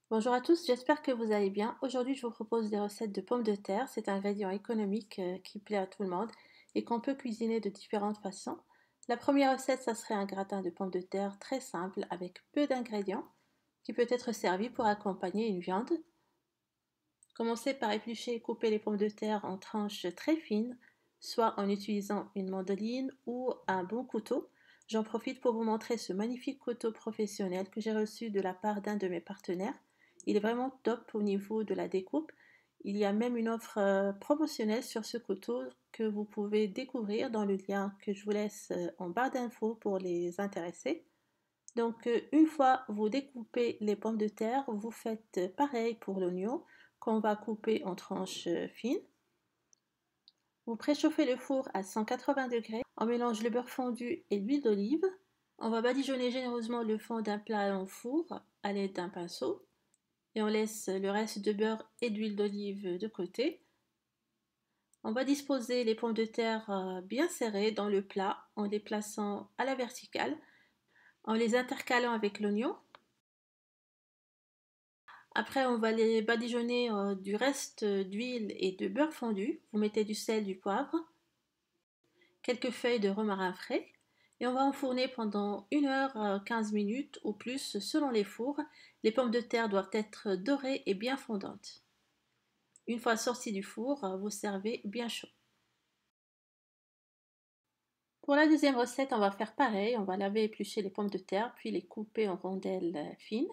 Bonjour à tous, j'espère que vous allez bien. Aujourd'hui, je vous propose des recettes de pommes de terre. C'est un ingrédient économique qui plaît à tout le monde et qu'on peut cuisiner de différentes façons. La première recette, ça serait un gratin de pommes de terre très simple avec peu d'ingrédients qui peut être servi pour accompagner une viande. Commencez par éplucher et couper les pommes de terre en tranches très fines, soit en utilisant une mandoline ou un bon couteau. J'en profite pour vous montrer ce magnifique couteau professionnel que j'ai reçu de la part d'un de mes partenaires. Il est vraiment top au niveau de la découpe. Il y a même une offre promotionnelle sur ce couteau que vous pouvez découvrir dans le lien que je vous laisse en barre d'infos pour les intéressés. Donc, une fois vous découpez les pommes de terre, vous faites pareil pour l'oignon qu'on va couper en tranches fines. Vous préchauffez le four à 180 degrés. On mélange le beurre fondu et l'huile d'olive. On va badigeonner généreusement le fond d'un plat en four à l'aide d'un pinceau. Et on laisse le reste de beurre et d'huile d'olive de côté. On va disposer les pommes de terre bien serrées dans le plat en les plaçant à la verticale, en les intercalant avec l'oignon. Après, on va les badigeonner du reste d'huile et de beurre fondu. Vous mettez du sel, du poivre, quelques feuilles de romarin frais et on va enfourner pendant 1 heure 15 minutes ou plus selon les fours. Les pommes de terre doivent être dorées et bien fondantes. Une fois sorties du four, vous servez bien chaud. Pour la deuxième recette, on va faire pareil. On va laver et éplucher les pommes de terre puis les couper en rondelles fines.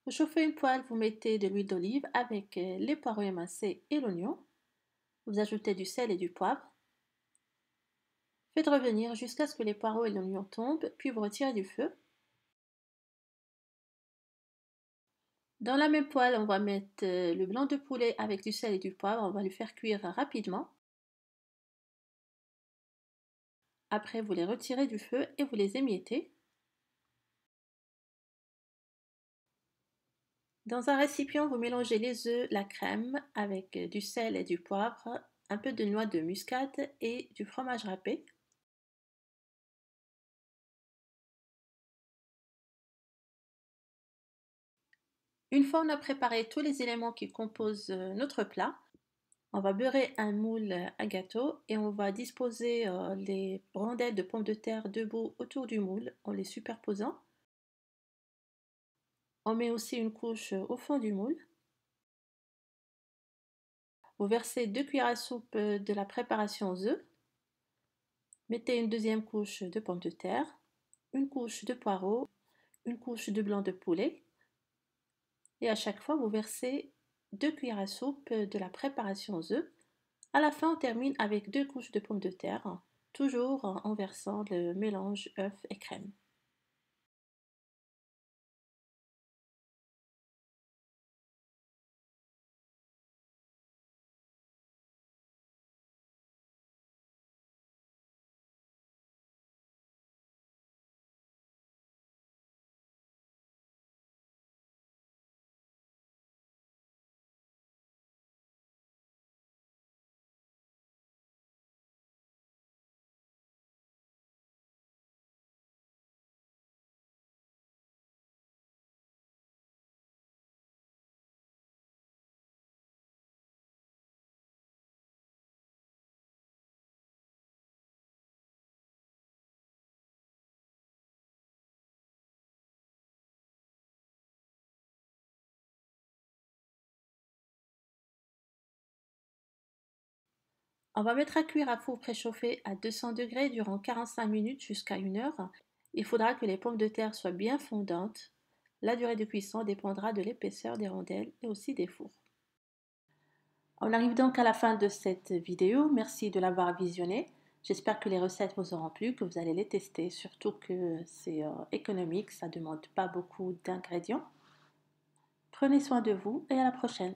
Vous chauffez une poêle, vous mettez de l'huile d'olive avec les poireaux émincés et l'oignon. Vous ajoutez du sel et du poivre. Faites revenir jusqu'à ce que les poireaux et l'oignon tombent, puis vous retirez du feu. Dans la même poêle, on va mettre le blanc de poulet avec du sel et du poivre. On va le faire cuire rapidement. Après, vous les retirez du feu et vous les émiettez. Dans un récipient, vous mélangez les œufs, la crème avec du sel et du poivre, un peu de noix de muscade et du fromage râpé. Une fois on a préparé tous les éléments qui composent notre plat, on va beurrer un moule à gâteau et on va disposer les rondelles de pommes de terre debout autour du moule en les superposant. On met aussi une couche au fond du moule. Vous versez 2 cuillères à soupe de la préparation aux œufs. Mettez une deuxième couche de pommes de terre, une couche de poireaux, une couche de blanc de poulet. Et à chaque fois, vous versez 2 cuillères à soupe de la préparation aux œufs. À la fin, on termine avec 2 couches de pommes de terre, toujours en versant le mélange œuf et crème. On va mettre à cuire à four préchauffé à 200 degrés durant 45 minutes jusqu'à 1 heure. Il faudra que les pommes de terre soient bien fondantes. La durée de cuisson dépendra de l'épaisseur des rondelles et aussi des fours. On arrive donc à la fin de cette vidéo. Merci de l'avoir visionnée. J'espère que les recettes vous auront plu, que vous allez les tester, surtout que c'est économique, ça ne demande pas beaucoup d'ingrédients. Prenez soin de vous et à la prochaine.